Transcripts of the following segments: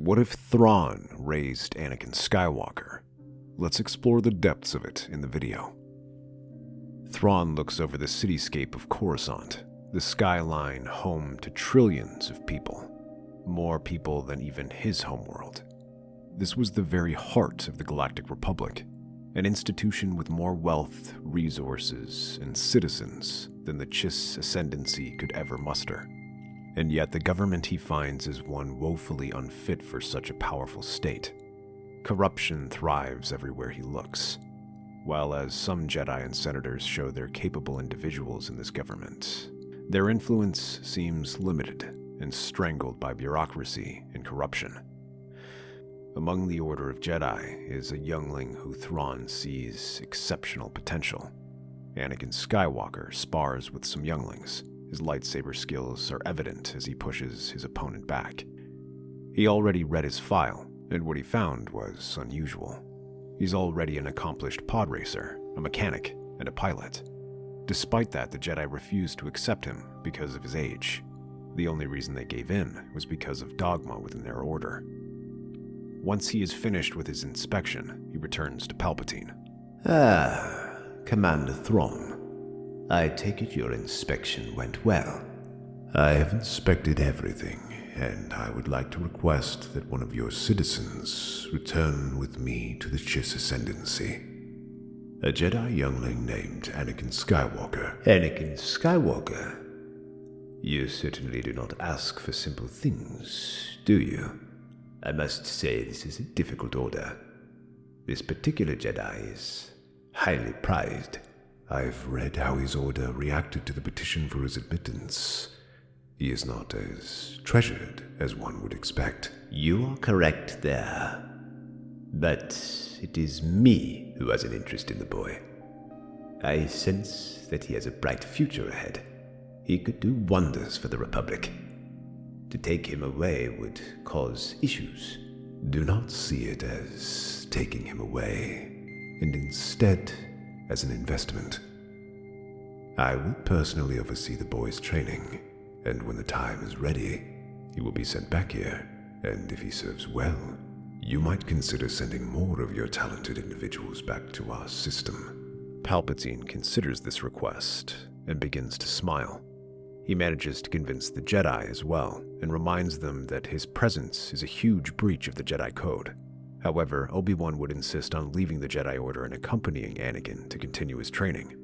What if Thrawn raised Anakin Skywalker? Let's explore the depths of it in the video. Thrawn looks over the cityscape of Coruscant, the skyline home to trillions of people, more people than even his homeworld. This was the very heart of the Galactic Republic, an institution with more wealth, resources, and citizens than the Chiss Ascendency could ever muster. And yet the government he finds is one woefully unfit for such a powerful state. Corruption thrives everywhere he looks, while as some Jedi and senators show they're capable individuals in this government, their influence seems limited and strangled by bureaucracy and corruption. Among the Order of Jedi is a youngling who Thrawn sees exceptional potential. Anakin Skywalker spars with some younglings. His lightsaber skills are evident as he pushes his opponent back. He already read his file, and what he found was unusual. He's already an accomplished pod racer, a mechanic, and a pilot. Despite that, the Jedi refused to accept him because of his age. The only reason they gave in was because of dogma within their order. Once he is finished with his inspection, he returns to Palpatine. Commander Thrawn. I take it your inspection went well. I have inspected everything, and I would like to request that one of your citizens return with me to the Chiss Ascendency. A Jedi youngling named Anakin Skywalker. Anakin Skywalker? You certainly do not ask for simple things, do you? I must say this is a difficult order. This particular Jedi is highly prized. I've read how his order reacted to the petition for his admittance. He is not as treasured as one would expect. You are correct there. But it is me who has an interest in the boy. I sense that he has a bright future ahead. He could do wonders for the Republic. To take him away would cause issues. Do not see it as taking him away, and instead as an investment. I will personally oversee the boy's training, and when the time is ready, he will be sent back here, and if he serves well, you might consider sending more of your talented individuals back to our system. Palpatine considers this request and begins to smile. He manages to convince the Jedi as well, and reminds them that his presence is a huge breach of the Jedi Code. However, Obi-Wan would insist on leaving the Jedi Order and accompanying Anakin to continue his training.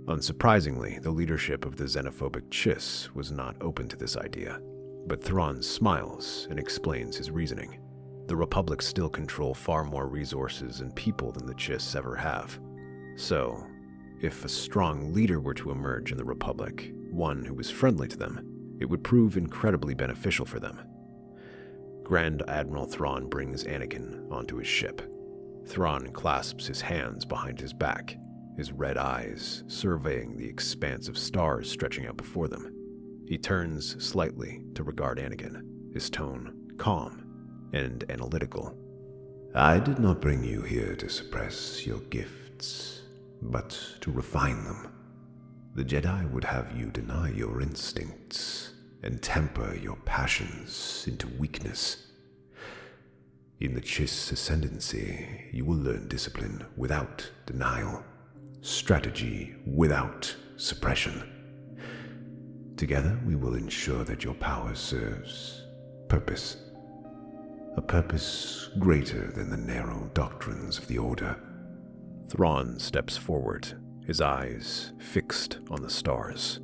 Unsurprisingly, the leadership of the xenophobic Chiss was not open to this idea, but Thrawn smiles and explains his reasoning. The Republic still control far more resources and people than the Chiss ever have. So, if a strong leader were to emerge in the Republic, one who was friendly to them, it would prove incredibly beneficial for them. Grand Admiral Thrawn brings Anakin onto his ship. Thrawn clasps his hands behind his back, his red eyes surveying the expanse of stars stretching out before them. He turns slightly to regard Anakin, his tone calm and analytical. I did not bring you here to suppress your gifts, but to refine them. The Jedi would have you deny your instincts and temper your passions into weakness. In the Chiss Ascendency, you will learn discipline without denial, strategy without suppression. Together, we will ensure that your power serves purpose, a purpose greater than the narrow doctrines of the Order. Thrawn steps forward, his eyes fixed on the stars.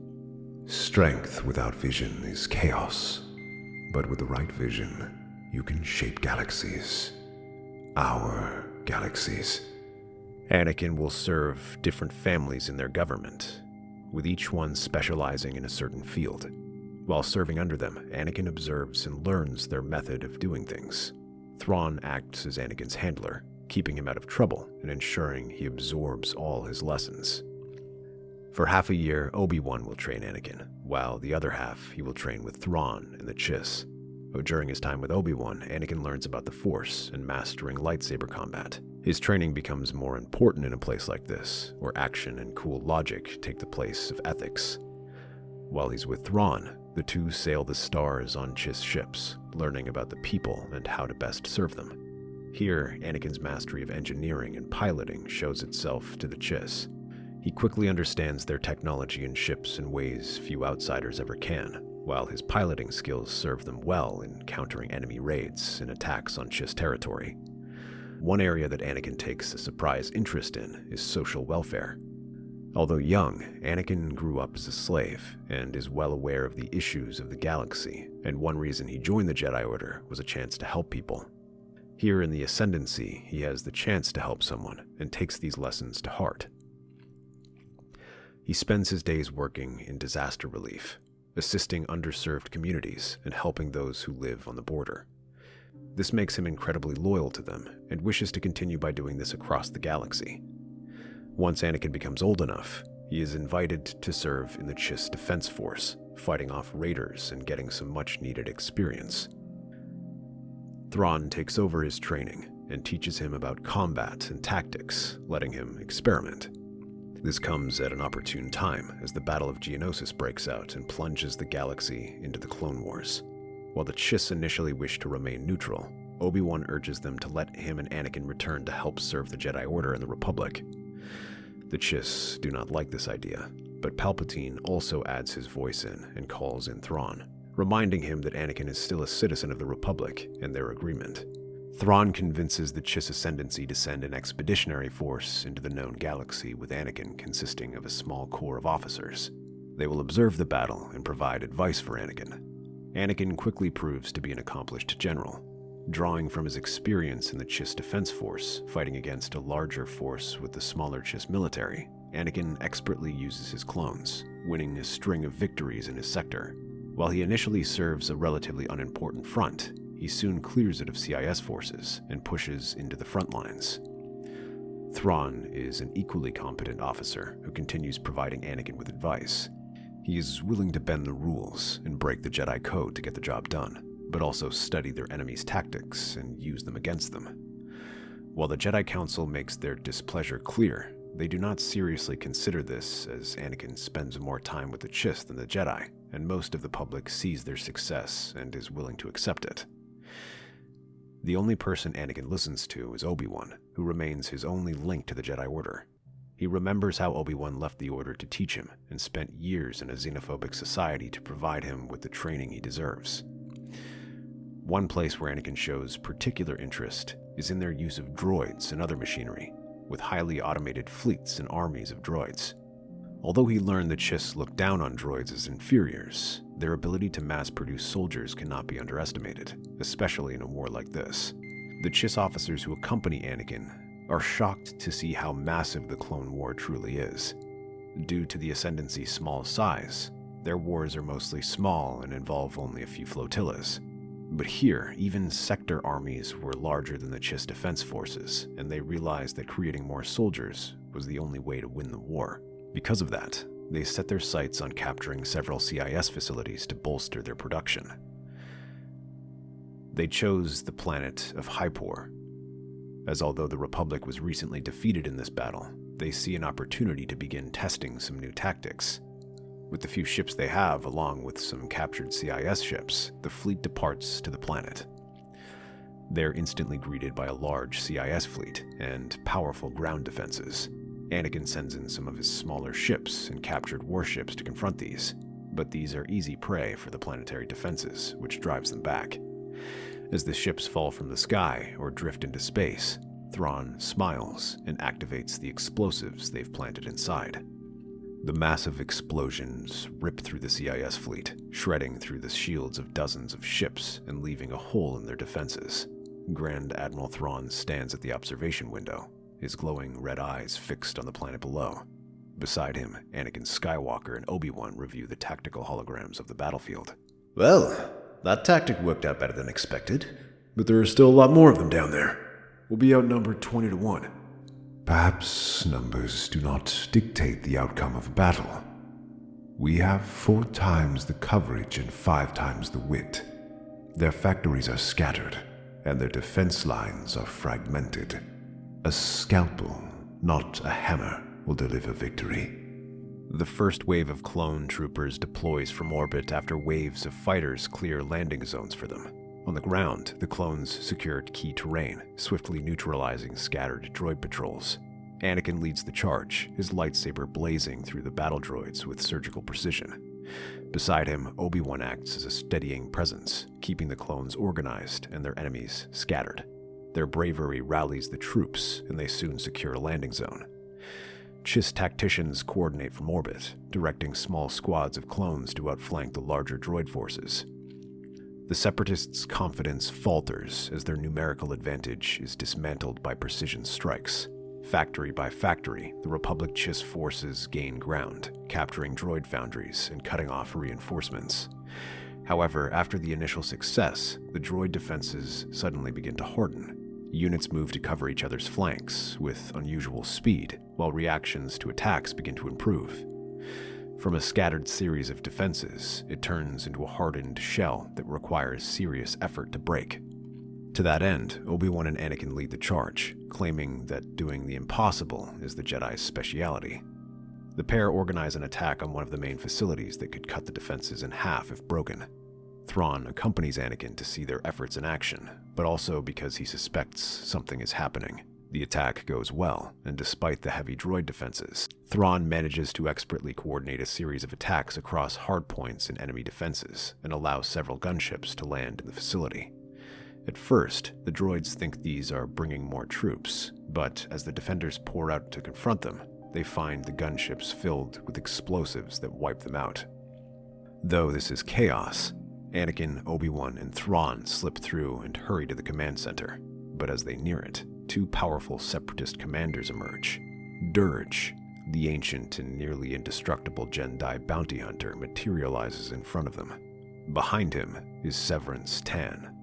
Strength without vision is chaos, but with the right vision, you can shape galaxies. Our galaxies. Anakin will serve different families in their government, with each one specializing in a certain field. While serving under them, Anakin observes and learns their method of doing things. Thrawn acts as Anakin's handler, keeping him out of trouble and ensuring he absorbs all his lessons. For half a year, Obi-Wan will train Anakin, while the other half he will train with Thrawn and the Chiss. During his time with Obi-Wan, Anakin learns about the Force and mastering lightsaber combat. His training becomes more important in a place like this, where action and cool logic take the place of ethics. While he's with Thrawn, The two sail the stars on Chiss ships, learning about the people and how to best serve them. Here, Anakin's mastery of engineering and piloting shows itself to the Chiss. He quickly understands their technology and ships in ways few outsiders ever can, while his piloting skills serve them well in countering enemy raids and attacks on Chiss territory. One area that Anakin takes a surprise interest in is social welfare. Although young, Anakin grew up as a slave and is well aware of the issues of the galaxy, and one reason he joined the Jedi Order was a chance to help people. Here in the Ascendency, he has the chance to help someone and takes these lessons to heart. He spends his days working in disaster relief, assisting underserved communities and helping those who live on the border. This makes him incredibly loyal to them and wishes to continue by doing this across the galaxy. Once Anakin becomes old enough, he is invited to serve in the Chiss Defense Force, fighting off raiders and getting some much-needed experience. Thrawn takes over his training and teaches him about combat and tactics, letting him experiment. This comes at an opportune time as the Battle of Geonosis breaks out and plunges the galaxy into the Clone Wars. While the Chiss initially wish to remain neutral, Obi-Wan urges them to let him and Anakin return to help serve the Jedi Order and the Republic. The Chiss do not like this idea, but Palpatine also adds his voice in and calls in Thrawn, reminding him that Anakin is still a citizen of the Republic and their agreement. Thrawn convinces the Chiss Ascendency to send an expeditionary force into the known galaxy with Anakin consisting of a small corps of officers. They will observe the battle and provide advice for Anakin. Anakin quickly proves to be an accomplished general. Drawing from his experience in the Chiss Defense Force, fighting against a larger force with the smaller Chiss military, Anakin expertly uses his clones, winning a string of victories in his sector. While he initially serves a relatively unimportant front, he soon clears it of CIS forces and pushes into the front lines. Thrawn is an equally competent officer who continues providing Anakin with advice. He is willing to bend the rules and break the Jedi code to get the job done, but also study their enemies' tactics and use them against them. While the Jedi Council makes their displeasure clear, they do not seriously consider this, as Anakin spends more time with the Chiss than the Jedi, and most of the public sees their success and is willing to accept it. The only person Anakin listens to is Obi-Wan, who remains his only link to the Jedi Order. He remembers how Obi-Wan left the Order to teach him and spent years in a xenophobic society to provide him with the training he deserves. One place where Anakin shows particular interest is in their use of droids and other machinery, with highly automated fleets and armies of droids. Although he learned the Chiss look down on droids as inferiors, their ability to mass-produce soldiers cannot be underestimated, especially in a war like this. The Chiss officers who accompany Anakin are shocked to see how massive the Clone War truly is. Due to the Ascendancy's small size, their wars are mostly small and involve only a few flotillas. But here, even sector armies were larger than the Chiss defense forces, and they realized that creating more soldiers was the only way to win the war. Because of that, they set their sights on capturing several CIS facilities to bolster their production. They chose the planet of Hypor, as although the Republic was recently defeated in this battle, they see an opportunity to begin testing some new tactics. With the few ships they have, along with some captured CIS ships, the fleet departs to the planet. They're instantly greeted by a large CIS fleet and powerful ground defenses. Anakin sends in some of his smaller ships and captured warships to confront these, but these are easy prey for the planetary defenses, which drives them back. As the ships fall from the sky or drift into space, Thrawn smiles and activates the explosives they've planted inside. The massive explosions rip through the CIS fleet, shredding through the shields of dozens of ships and leaving a hole in their defenses. Grand Admiral Thrawn stands at the observation window, his glowing red eyes fixed on the planet below. Beside him, Anakin Skywalker and Obi-Wan review the tactical holograms of the battlefield. Well, that tactic worked out better than expected, but there are still a lot more of them down there. We'll be outnumbered 20-1. Perhaps numbers do not dictate the outcome of a battle. We have 4 times the coverage and 5 times the width. Their factories are scattered, and their defense lines are fragmented. A scalpel, not a hammer, will deliver victory. The first wave of clone troopers deploys from orbit after waves of fighters clear landing zones for them. On the ground, the clones secured key terrain, swiftly neutralizing scattered droid patrols. Anakin leads the charge, his lightsaber blazing through the battle droids with surgical precision. Beside him, Obi-Wan acts as a steadying presence, keeping the clones organized and their enemies scattered. Their bravery rallies the troops, and they soon secure a landing zone. Chiss tacticians coordinate from orbit, directing small squads of clones to outflank the larger droid forces. The Separatists' confidence falters as their numerical advantage is dismantled by precision strikes. Factory by factory, the Republic Chiss forces gain ground, capturing droid foundries and cutting off reinforcements. However, after the initial success, the droid defenses suddenly begin to harden. Units move to cover each other's flanks with unusual speed, while reactions to attacks begin to improve. From a scattered series of defenses, it turns into a hardened shell that requires serious effort to break. To that end, Obi-Wan and Anakin lead the charge, claiming that doing the impossible is the Jedi's speciality. The pair organize an attack on one of the main facilities that could cut the defenses in half if broken. Thrawn accompanies Anakin to see their efforts in action, but also because he suspects something is happening. The attack goes well, and despite the heavy droid defenses, Thrawn manages to expertly coordinate a series of attacks across hardpoints in enemy defenses and allow several gunships to land in the facility. At first, the droids think these are bringing more troops, but as the defenders pour out to confront them, they find the gunships filled with explosives that wipe them out. Though this is chaos, Anakin, Obi-Wan, and Thrawn slip through and hurry to the command center, but as they near it, two powerful Separatist commanders emerge. Dirge, the ancient and nearly indestructible Jedi bounty hunter, materializes in front of them. Behind him is Sev'rance Tan.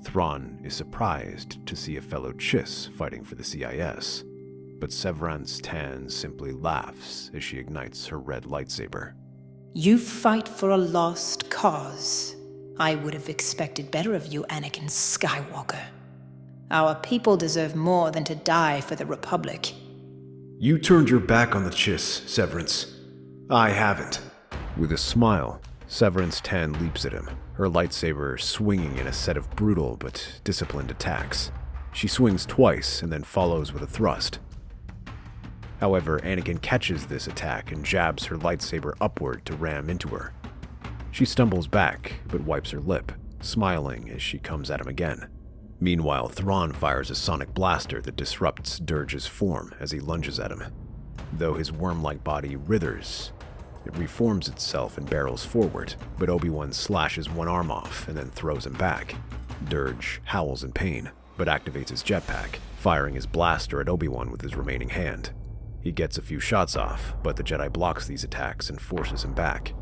Thrawn is surprised to see a fellow Chiss fighting for the CIS, but Sev'rance Tan simply laughs as she ignites her red lightsaber. You fight for a lost cause. I would have expected better of you, Anakin Skywalker. Our people deserve more than to die for the Republic. You turned your back on the Chiss, Sev'rance. I haven't. With a smile, Sev'rance Tan leaps at him, her lightsaber swinging in a set of brutal but disciplined attacks. She swings twice and then follows with a thrust. However, Anakin catches this attack and jabs her lightsaber upward to ram into her. She stumbles back, but wipes her lip, smiling as she comes at him again. Meanwhile, Thrawn fires a sonic blaster that disrupts Dirge's form as he lunges at him. Though his worm-like body writhers, it reforms itself and barrels forward, but Obi-Wan slashes one arm off and then throws him back. Dirge howls in pain, but activates his jetpack, firing his blaster at Obi-Wan with his remaining hand. He gets a few shots off, but the Jedi blocks these attacks and forces him back.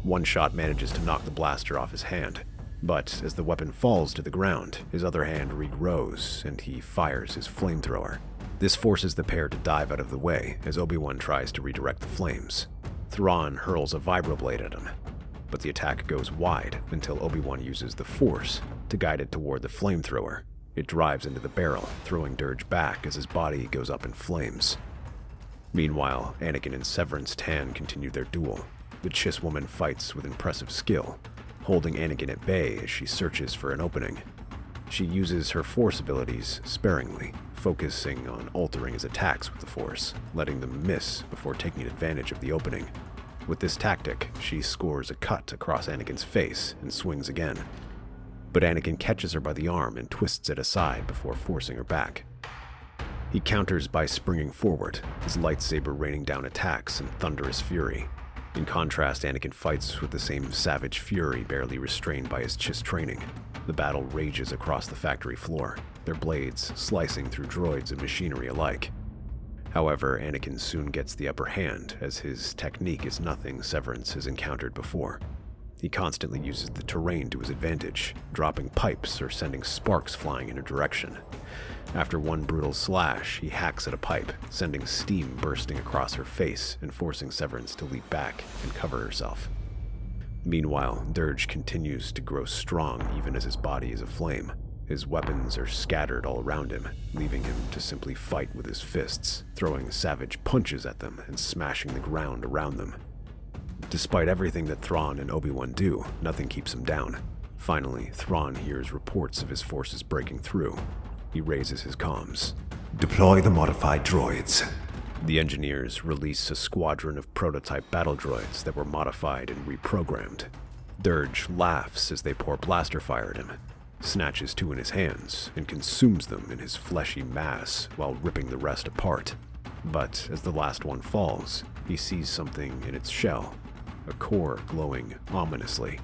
One shot manages to knock the blaster off his hand, but as the weapon falls to the ground, his other hand regrows and he fires his flamethrower. This forces the pair to dive out of the way as Obi-Wan tries to redirect the flames. Thrawn hurls a vibroblade at him, but the attack goes wide until Obi-Wan uses the Force to guide it toward the flamethrower. It drives into the barrel, throwing Dirge back as his body goes up in flames. Meanwhile, Anakin and Sev'rance Tan continue their duel. The Chiss woman fights with impressive skill, holding Anakin at bay as she searches for an opening. She uses her Force abilities sparingly, focusing on altering his attacks with the Force, letting them miss before taking advantage of the opening. With this tactic, she scores a cut across Anakin's face and swings again. But Anakin catches her by the arm and twists it aside before forcing her back. He counters by springing forward, his lightsaber raining down attacks in thunderous fury. In contrast, Anakin fights with the same savage fury barely restrained by his Chiss training. The battle rages across the factory floor, their blades slicing through droids and machinery alike. However, Anakin soon gets the upper hand, as his technique is nothing Sev'rance has encountered before. He constantly uses the terrain to his advantage, dropping pipes or sending sparks flying in her direction. After one brutal slash, he hacks at a pipe, sending steam bursting across her face and forcing Sev'rance to leap back and cover herself. Meanwhile, Dirge continues to grow strong even as his body is aflame. His weapons are scattered all around him, leaving him to simply fight with his fists, throwing savage punches at them and smashing the ground around them. Despite everything that Thrawn and Obi-Wan do, nothing keeps him down. Finally, Thrawn hears reports of his forces breaking through. He raises his comms. Deploy the modified droids. The engineers release a squadron of prototype battle droids that were modified and reprogrammed. Dirge laughs as they pour blaster fire at him, snatches two in his hands, and consumes them in his fleshy mass while ripping the rest apart. But as the last one falls, he sees something in its shell, a core glowing ominously.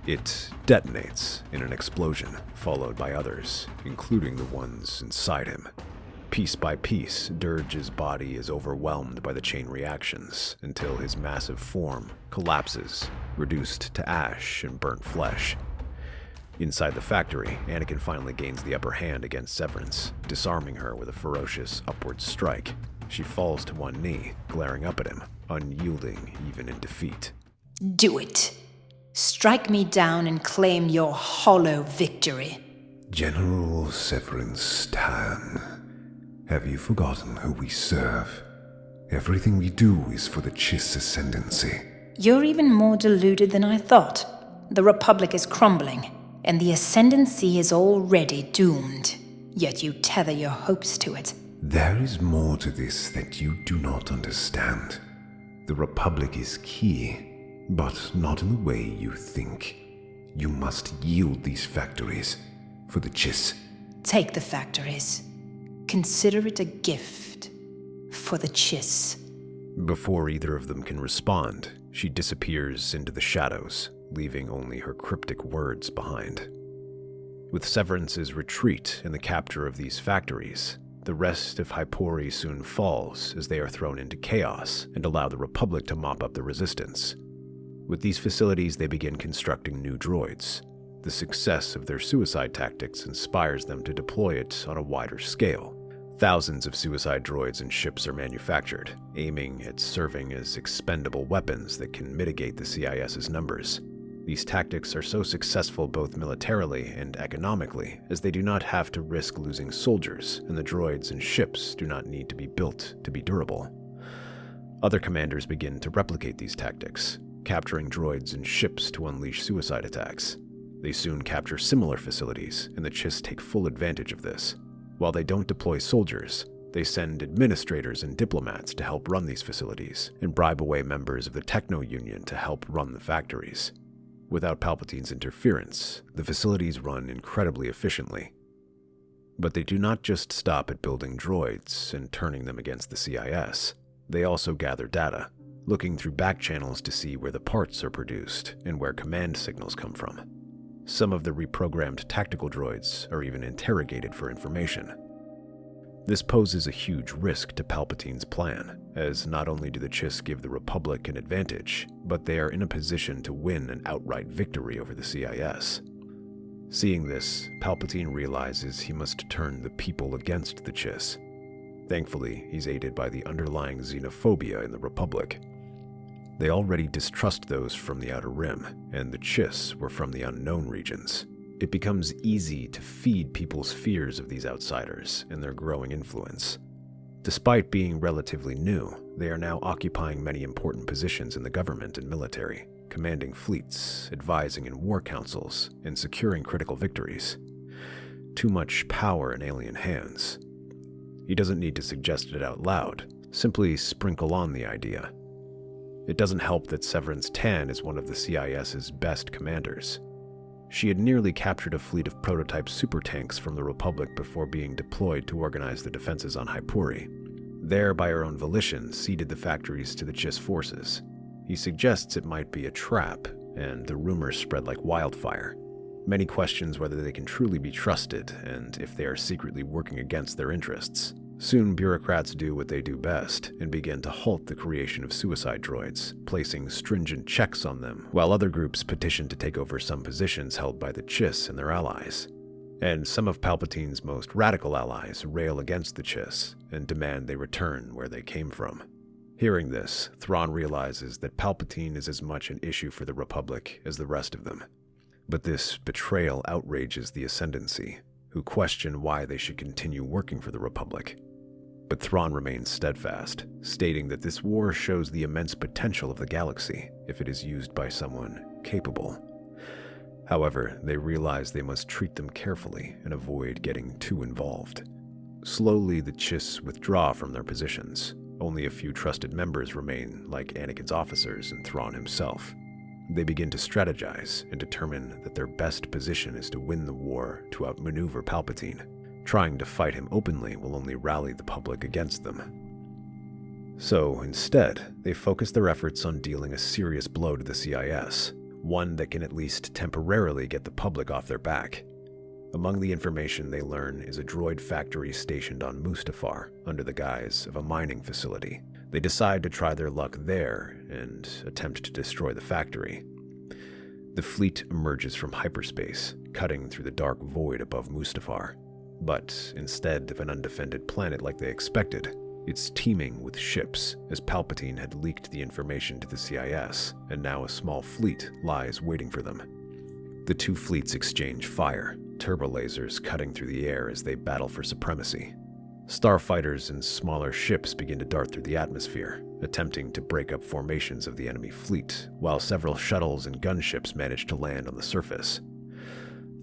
It detonates in an explosion, followed by others, including the ones inside him. Piece by piece, Dirge's body is overwhelmed by the chain reactions until his massive form collapses, reduced to ash and burnt flesh. Inside the factory, Anakin finally gains the upper hand against Sev'rance, disarming her with a ferocious upward strike. She falls to one knee, glaring up at him, unyielding even in defeat. Do it. Strike me down and claim your hollow victory. General Sev'rance Tan, have you forgotten who we serve? Everything we do is for the Chiss Ascendency. You're even more deluded than I thought. The Republic is crumbling, and the Ascendancy is already doomed. Yet you tether your hopes to it. There is more to this that you do not understand. The Republic is key, but not in the way you think. You must yield these factories for the Chiss. Take the factories. Consider it a gift for the Chiss. Before either of them can respond, she disappears into the shadows, leaving only her cryptic words behind. With Sev'rance's retreat and the capture of these factories, the rest of Hypori soon falls as they are thrown into chaos and allow the Republic to mop up the resistance. With these facilities, they begin constructing new droids. The success of their suicide tactics inspires them to deploy it on a wider scale. Thousands of suicide droids and ships are manufactured, aiming at serving as expendable weapons that can mitigate the CIS's numbers. These tactics are so successful both militarily and economically, as they do not have to risk losing soldiers, and the droids and ships do not need to be built to be durable. Other commanders begin to replicate these tactics, capturing droids and ships to unleash suicide attacks. They soon capture similar facilities, and the Chiss take full advantage of this. While they don't deploy soldiers, they send administrators and diplomats to help run these facilities, and bribe away members of the Techno-Union to help run the factories. Without Palpatine's interference, the facilities run incredibly efficiently. But they do not just stop at building droids and turning them against the CIS. They also gather data, looking through back channels to see where the parts are produced and where command signals come from. Some of the reprogrammed tactical droids are even interrogated for information. This poses a huge risk to Palpatine's plan, as not only do the Chiss give the Republic an advantage, but they are in a position to win an outright victory over the CIS. Seeing this, Palpatine realizes he must turn the people against the Chiss. Thankfully, he's aided by the underlying xenophobia in the Republic. They already distrust those from the Outer Rim, and the Chiss were from the unknown regions. It becomes easy to feed people's fears of these outsiders and their growing influence. Despite being relatively new, they are now occupying many important positions in the government and military, commanding fleets, advising in war councils, and securing critical victories. Too much power in alien hands. He doesn't need to suggest it out loud, simply sprinkle on the idea. It doesn't help that Sev'rance Tan is one of the CIS's best commanders. She had nearly captured a fleet of prototype super tanks from the Republic before being deployed to organize the defenses on Hypori. There, by her own volition, ceded the factories to the Chiss forces. He suggests it might be a trap, and the rumors spread like wildfire. Many questions whether they can truly be trusted, and if they are secretly working against their interests. Soon, bureaucrats do what they do best, and begin to halt the creation of suicide droids, placing stringent checks on them, while other groups petition to take over some positions held by the Chiss and their allies. And some of Palpatine's most radical allies rail against the Chiss, and demand they return where they came from. Hearing this, Thrawn realizes that Palpatine is as much an issue for the Republic as the rest of them. But this betrayal outrages the Ascendancy. who question why they should continue working for the Republic. But Thrawn remains steadfast, stating that this war shows the immense potential of the galaxy if it is used by someone capable. However, they realize they must treat them carefully and avoid getting too involved. Slowly, the Chiss withdraw from their positions. Only a few trusted members remain, like Anakin's officers and Thrawn himself. They begin to strategize and determine that their best position is to win the war to outmaneuver Palpatine. Trying to fight him openly will only rally the public against them. So, instead, they focus their efforts on dealing a serious blow to the CIS, one that can at least temporarily get the public off their back. Among the information they learn is a droid factory stationed on Mustafar under the guise of a mining facility. They decide to try their luck there and attempt to destroy the factory. The fleet emerges from hyperspace, cutting through the dark void above Mustafar. But instead of an undefended planet like they expected, it's teeming with ships, as Palpatine had leaked the information to the CIS, and now a small fleet lies waiting for them. The two fleets exchange fire, turbo lasers cutting through the air as they battle for supremacy. Starfighters and smaller ships begin to dart through the atmosphere, attempting to break up formations of the enemy fleet, while several shuttles and gunships manage to land on the surface.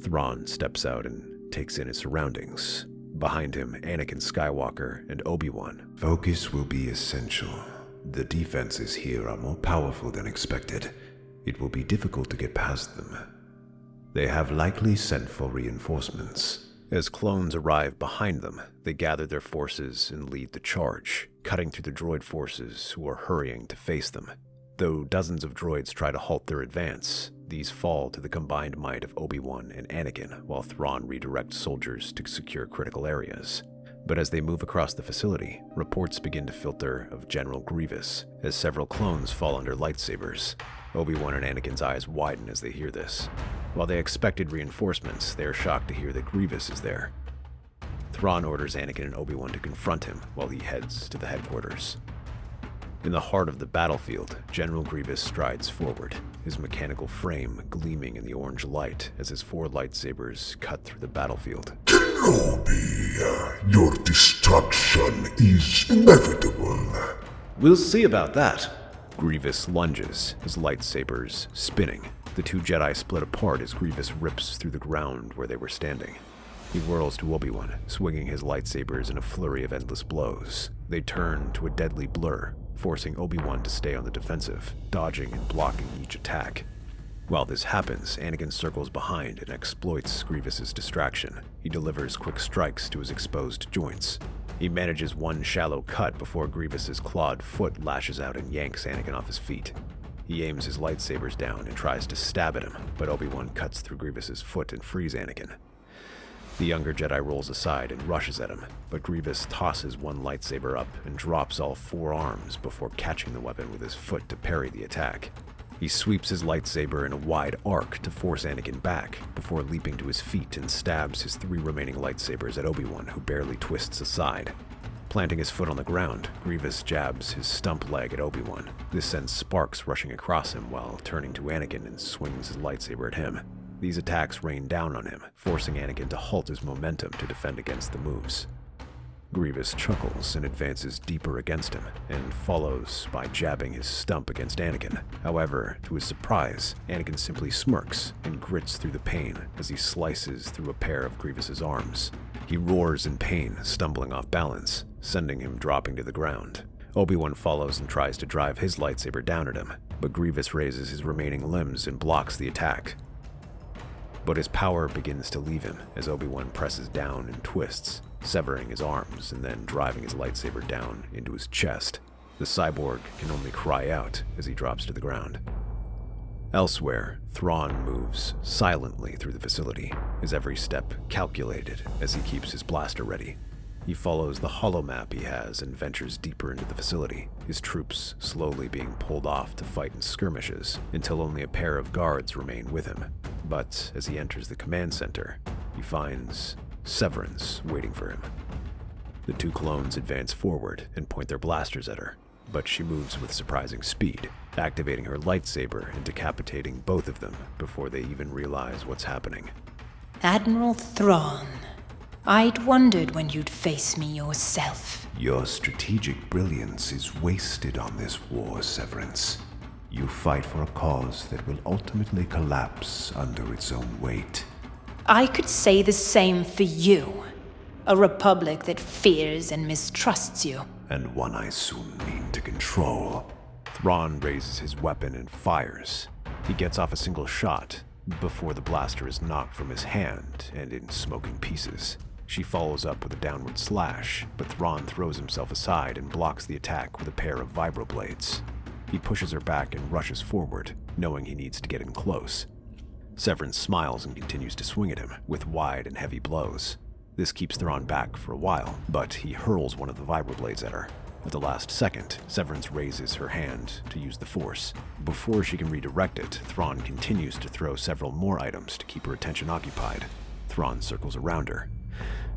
Thrawn steps out and takes in his surroundings. Behind him, Anakin Skywalker and Obi-Wan. Focus will be essential. The defenses here are more powerful than expected. It will be difficult to get past them. They have likely sent for reinforcements. As clones arrive behind them, they gather their forces and lead the charge, cutting through the droid forces who are hurrying to face them. Though dozens of droids try to halt their advance, these fall to the combined might of Obi-Wan and Anakin, while Thrawn redirects soldiers to secure critical areas. But as they move across the facility, reports begin to filter of General Grievous, as several clones fall under lightsabers. Obi-Wan and Anakin's eyes widen as they hear this. While they expected reinforcements, they are shocked to hear that Grievous is there. Thrawn orders Anakin and Obi-Wan to confront him while he heads to the headquarters. In the heart of the battlefield, General Grievous strides forward, his mechanical frame gleaming in the orange light as his 4 lightsabers cut through the battlefield. Kenobi, your destruction is inevitable. We'll see about that. Grievous lunges, his lightsabers spinning. The 2 Jedi split apart as Grievous rips through the ground where they were standing. He whirls to Obi-Wan, swinging his lightsabers in a flurry of endless blows. They turn to a deadly blur, forcing Obi-Wan to stay on the defensive, dodging and blocking each attack. While this happens, Anakin circles behind and exploits Grievous's distraction. He delivers quick strikes to his exposed joints. He manages one shallow cut before Grievous's clawed foot lashes out and yanks Anakin off his feet. He aims his lightsabers down and tries to stab at him, but Obi-Wan cuts through Grievous's foot and frees Anakin. The younger Jedi rolls aside and rushes at him, but Grievous tosses one lightsaber up and drops all 4 arms before catching the weapon with his foot to parry the attack. He sweeps his lightsaber in a wide arc to force Anakin back, before leaping to his feet and stabs his 3 remaining lightsabers at Obi-Wan, who barely twists aside. Planting his foot on the ground, Grievous jabs his stump leg at Obi-Wan. This sends sparks rushing across him while turning to Anakin and swings his lightsaber at him. These attacks rain down on him, forcing Anakin to halt his momentum to defend against the moves. Grievous chuckles and advances deeper against him, and follows by jabbing his stump against Anakin. However, to his surprise, Anakin simply smirks and grits through the pain as he slices through a pair of Grievous's arms. He roars in pain, stumbling off balance, sending him dropping to the ground. Obi-Wan follows and tries to drive his lightsaber down at him, but Grievous raises his remaining limbs and blocks the attack. But his power begins to leave him as Obi-Wan presses down and twists, severing his arms and then driving his lightsaber down into his chest. The cyborg can only cry out as he drops to the ground. Elsewhere, Thrawn moves silently through the facility, his every step calculated as he keeps his blaster ready. He follows the holomap he has and ventures deeper into the facility, his troops slowly being pulled off to fight in skirmishes until only a pair of guards remain with him. But as he enters the command center, he finds Sev'rance waiting for him. The 2 clones advance forward and point their blasters at her, but she moves with surprising speed, activating her lightsaber and decapitating both of them before they even realize what's happening. Admiral Thrawn, I'd wondered when you'd face me yourself. Your strategic brilliance is wasted on this war, Sev'rance. You fight for a cause that will ultimately collapse under its own weight. I could say the same for you. A republic that fears and mistrusts you. And one I soon mean to control. Thrawn raises his weapon and fires. He gets off a single shot before the blaster is knocked from his hand and in smoking pieces. She follows up with a downward slash, but Thrawn throws himself aside and blocks the attack with a pair of vibroblades. He pushes her back and rushes forward, knowing he needs to get in close. Sev'rance smiles and continues to swing at him with wide and heavy blows. This keeps Thrawn back for a while, but he hurls one of the vibroblades at her. At the last second, Sev'rance raises her hand to use the Force. Before she can redirect it, Thrawn continues to throw several more items to keep her attention occupied. Thrawn circles around her,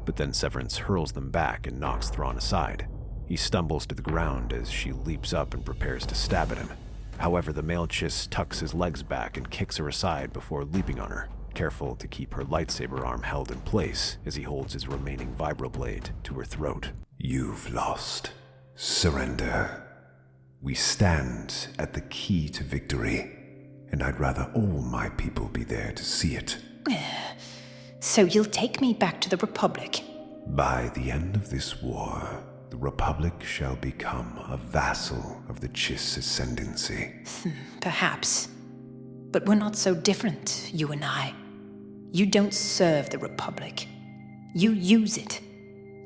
but then Sev'rance hurls them back and knocks Thrawn aside. He stumbles to the ground as she leaps up and prepares to stab at him. However, the male Chiss tucks his legs back and kicks her aside before leaping on her, careful to keep her lightsaber arm held in place as he holds his remaining vibroblade to her throat. You've lost. Surrender. We stand at the key to victory, and I'd rather all my people be there to see it. So you'll take me back to the Republic? By the end of this war, the Republic shall become a vassal of the Chiss Ascendency. Perhaps. But we're not so different, you and I. You don't serve the Republic. You use it.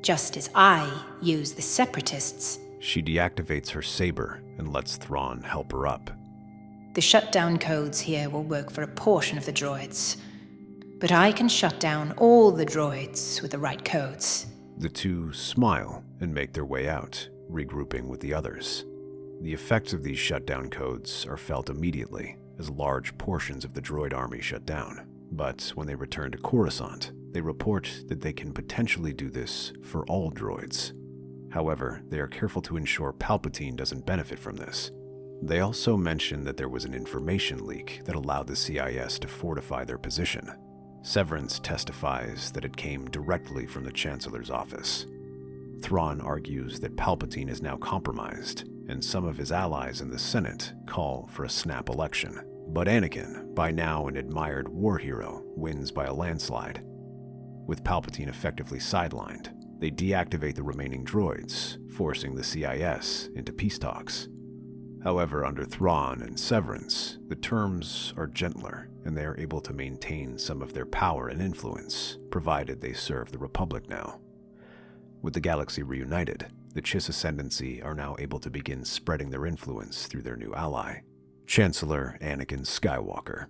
Just as I use the Separatists. She deactivates her saber and lets Thrawn help her up. The shutdown codes here will work for a portion of the droids. But I can shut down all the droids with the right codes. The two smile and make their way out, regrouping with the others. The effects of these shutdown codes are felt immediately, as large portions of the droid army shut down. But when they return to Coruscant, they report that they can potentially do this for all droids. However, they are careful to ensure Palpatine doesn't benefit from this. They also mention that there was an information leak that allowed the CIS to fortify their position. Sev'rance testifies that it came directly from the Chancellor's office. Thrawn argues that Palpatine is now compromised, and some of his allies in the Senate call for a snap election. But Anakin, by now an admired war hero, wins by a landslide. With Palpatine effectively sidelined, they deactivate the remaining droids, forcing the CIS into peace talks. However, under Thrawn and Sev'rance, the terms are gentler, and they are able to maintain some of their power and influence, provided they serve the Republic now. With the galaxy reunited, the Chiss Ascendency are now able to begin spreading their influence through their new ally, Chancellor Anakin Skywalker.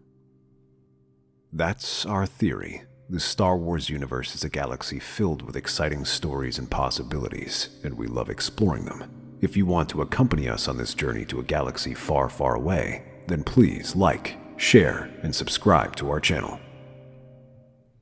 That's our theory. The Star Wars universe is a galaxy filled with exciting stories and possibilities, and we love exploring them. If you want to accompany us on this journey to a galaxy far, far away, then please like, share, and subscribe to our channel.